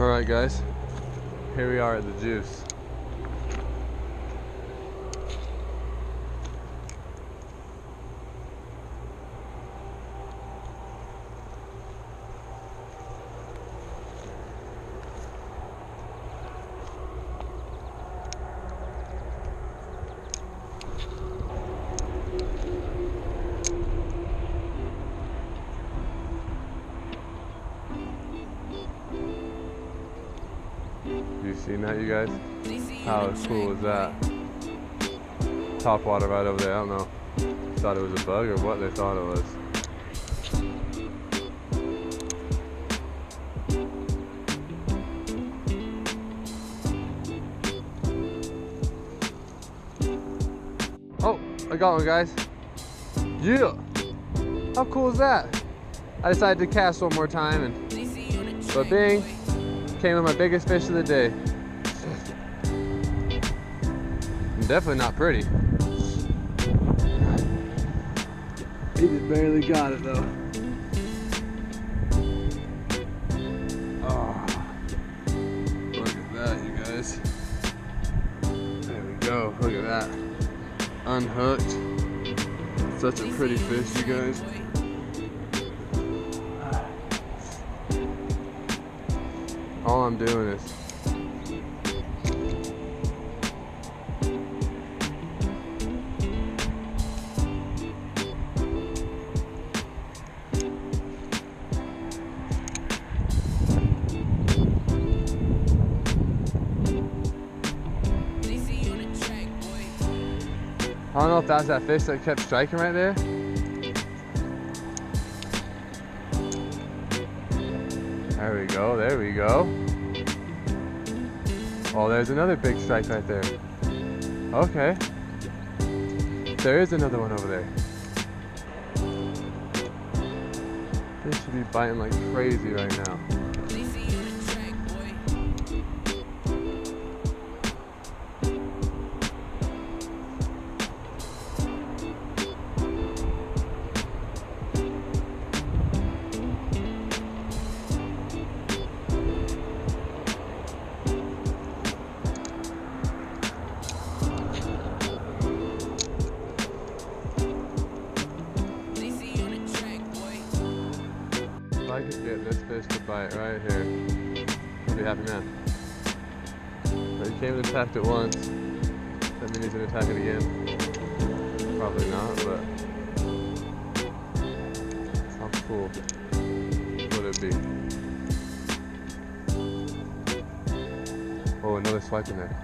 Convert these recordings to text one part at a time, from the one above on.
Alright guys, here we are at the juice. You seen that, you guys? How cool is that? Top water right over there. I don't know. Thought it was a bug or what they thought it was. Oh, I got one, guys. Yeah. How cool is that? I decided to cast one more time and but bing. Came with my biggest fish of the day. Definitely not pretty. He just barely got it though. Oh, look at that, you guys. There we go. Look at that. Unhooked. Such a pretty fish, you guys. All I'm doing is I don't know if that's that fish that kept striking right there. There we go, there we go. Oh, there's another big strike right there. Okay. There is another one over there. They should be biting like crazy right now. If I could get this fish to bite right here, I'd be a happy man. But he came and attacked it once. That means he's gonna attack it again. Probably not, but how cool would it be? Oh, another swipe in there.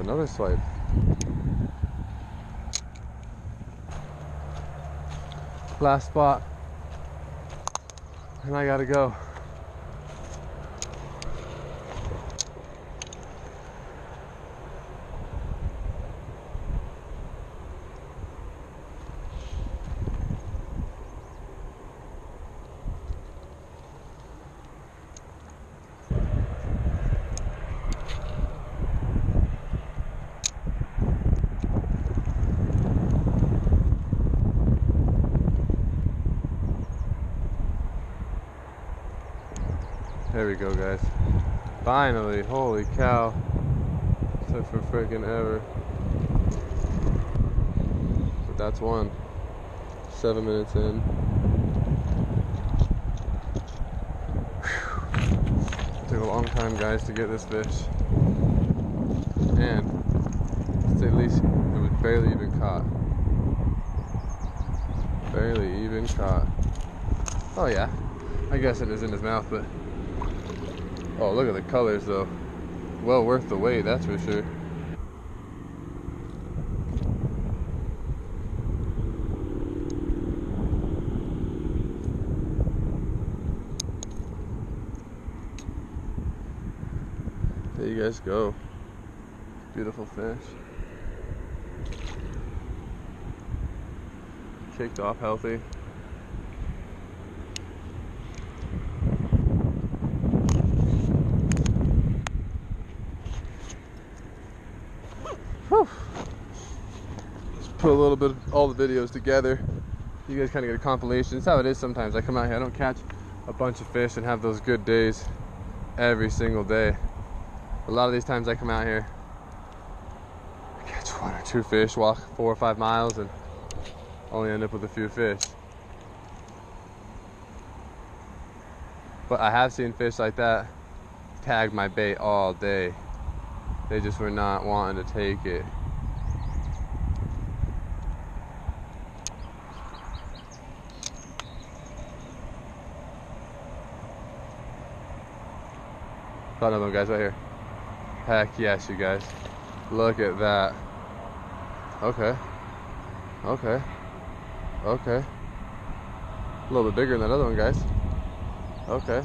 Another swipe. Last spot. And I gotta go. There we go, guys. Finally, holy cow. Took for freaking ever. But that's one. 7 minutes in. Whew. It took a long time, guys, to get this fish. And, to say the least, it was barely even caught. Barely even caught. Oh yeah, I guess it is in his mouth, but oh, look at the colors though. Well worth the wait, that's for sure. guys go. Beautiful fish. Kicked off healthy. Whew. Just put a little bit of all the videos together. You guys kind of get a compilation. It's how it is sometimes. I come out here, I don't catch a bunch of fish and have those good days every single day. A lot of these times I come out here, I catch 1 or 2 fish, walk 4 or 5 miles, and only end up with a few fish. But I have seen fish like that tag my bait all day. They just were not wanting to take it. Got another one, guys, right here. Heck yes, you guys. Look at that. Okay. Okay. Okay. A little bit bigger than that other one, guys. Okay.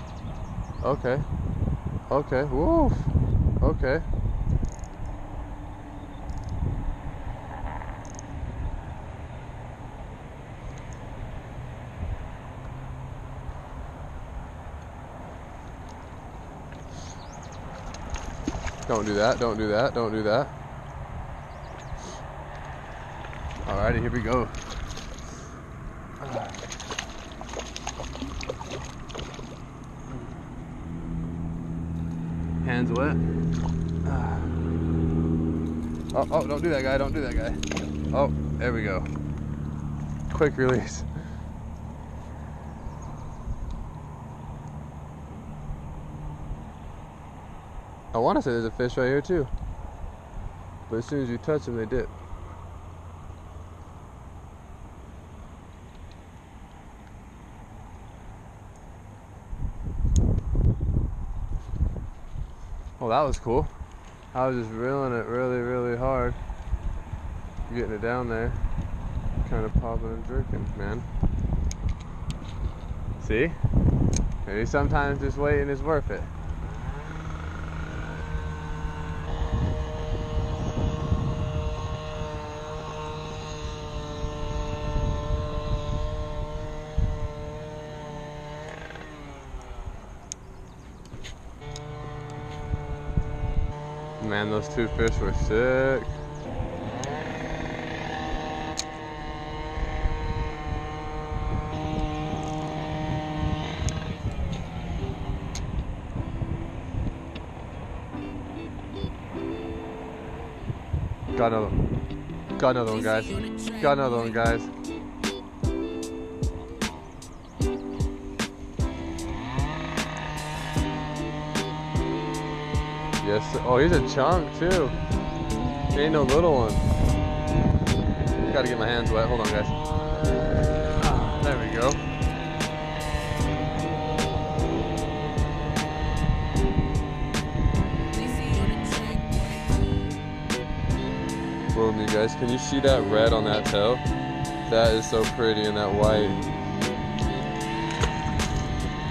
Okay. Okay. Woof. Okay. Don't do that, don't do that, don't do that. Alrighty, here we go. Hands wet. Oh, don't do that, guy, don't do that, guy. Oh, there we go. Quick release. I want to say there's a fish right here too, but as soon as you touch them, they dip. Oh, that was cool. I was just reeling it really, really hard, getting it down there, kind of popping and jerking, man. See? Maybe sometimes just waiting is worth it. Man, those 2 fish were sick. Got another one. Got another one, guys. Got another one, guys. Yes. Oh, he's a chunk too. He ain't no little one. Gotta get my hands wet. Hold on, guys. There we go. Boom, you guys. Can you see that red on that tail? That is so pretty, and that white.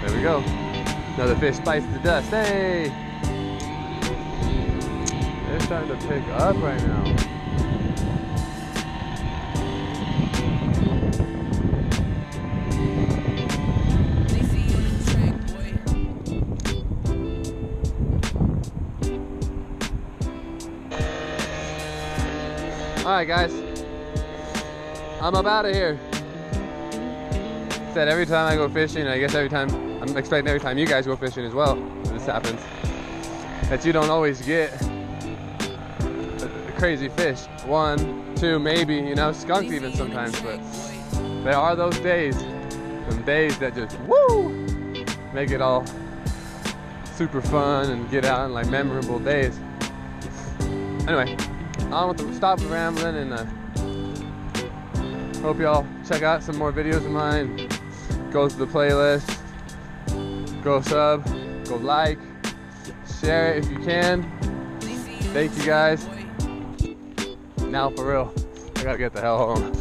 There we go. Another fish bites the dust. Hey! They're starting to pick up right now. Alright, guys. I'm up out of here. Said every time I go fishing, I guess every time, I'm expecting every time you guys go fishing as well, this happens, that you don't always get crazy fish. 1, 2, maybe, you know, skunked even sometimes, but there are those days, some days that just, woo, make it all super fun and get out in like memorable days. Anyway, on with the stop rambling, and hope y'all check out some more videos of mine. Go to the playlist, go sub, go like, share it if you can. Thank you guys. Now for real, I gotta get the hell home.